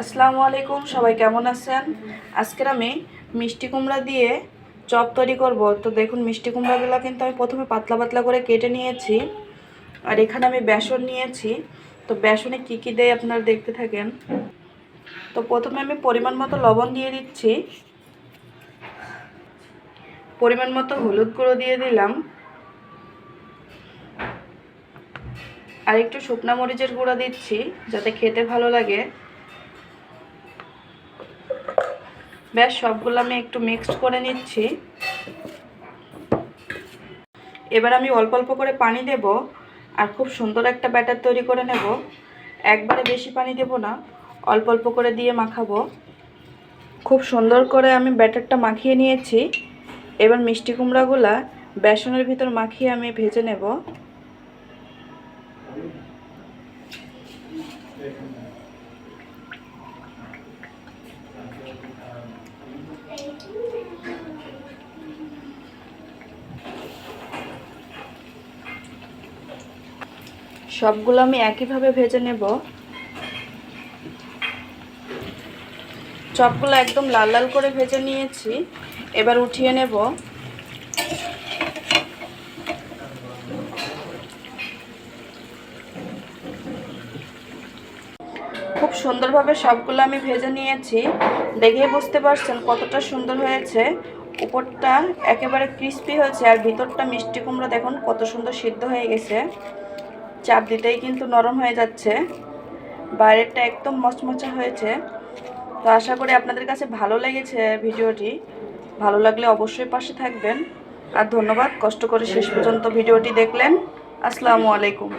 আসসালামু আলাইকুম, সবাই কেমন আছেন? আজকের আমি মিষ্টি কুমড়া দিয়ে চপ তৈরি করব। তো দেখুন, মিষ্টি কুমড়াগুলো কিন্তু আমি প্রথমে পাতলা পাতলা করে কেটে নিয়েছি। আর এখানে আমি বেসন নিয়েছি। তো বেসনে কি কি দেয় আপনারা দেখতে থাকেন। তো প্রথমে আমি পরিমাণ মতো লবণ দিয়ে দিচ্ছি, পরিমাণ মতো হলুদ গুঁড়ো দিয়ে দিলাম, আর একটু শুকনা মরিচের গুঁড়ো দিচ্ছি যাতে খেতে ভালো লাগে। ব্যাস সবগুলো আমি একটু মিক্সড করে নিচ্ছি। এবার আমি অল্প অল্প করে পানি দেব আর খুব সুন্দর একটা ব্যাটার তৈরি করে নেব। একবারে বেশি পানি দেব না, অল্প অল্প করে দিয়ে মাখাবো। খুব সুন্দর করে আমি ব্যাটারটা মাখিয়ে নিয়েছি। এবার মিষ্টি কুমড়াগুলা বেসনের ভিতর মাখিয়ে আমি ভেজে নেব। সবগুলো আমি একইভাবে ভেজে নেব। চপগুলো একদম লাল লাল করে ভেজে নিয়েছি, এবার উঠিয়ে নেব। খুব সুন্দরভাবে সবগুলো আমি ভেজে নিয়েছি, দেখেই বুঝতে পারছেন কতটা সুন্দর হয়েছে। উপরটা একেবারে ক্রিস্পি হয়েছে আর ভিতরটা মিষ্টি কুমড়া দেখুন কত সুন্দর সিদ্ধ হয়ে গেছে। চাপ দিতেই কিন্তু নরম হয়ে যাচ্ছে, বাইরেরটা একদম মচমচা হয়েছে। তো আশা করি আপনাদের কাছে ভালো লেগেছে ভিডিওটি। ভালো লাগলে অবশ্যই পাশে থাকবেন। আর ধন্যবাদ কষ্ট করে শেষ পর্যন্ত ভিডিওটি দেখলেন। আসসালামু আলাইকুম।